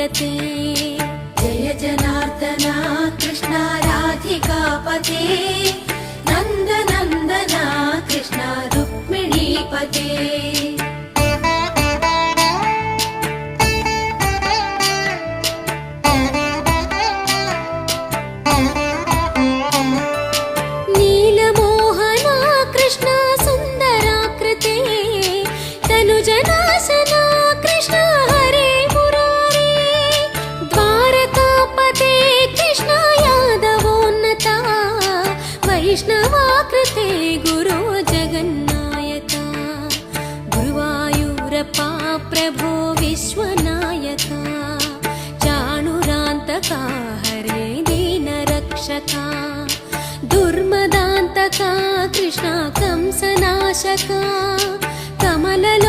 विदते। जय जनार्दना कृष्ण राधिकापते, नन्दनन्दना कृष्ण रुक्मिणीपते। नीलमोहना कृष्ण सुन्दराकृते, तनुजनाशना कृष्ण हरे मुरारे। द्वारकापते कृष्ण यादवोन्नता, वैष्णवाकृते गुरो जगन्नायका। गुरुवायूरप्पा प्रभो विश्वनायका, चाणुरान्तका हरे दीनरक्षका। दुर्मदान्तका कृष्ण कंसनाशका, कमललो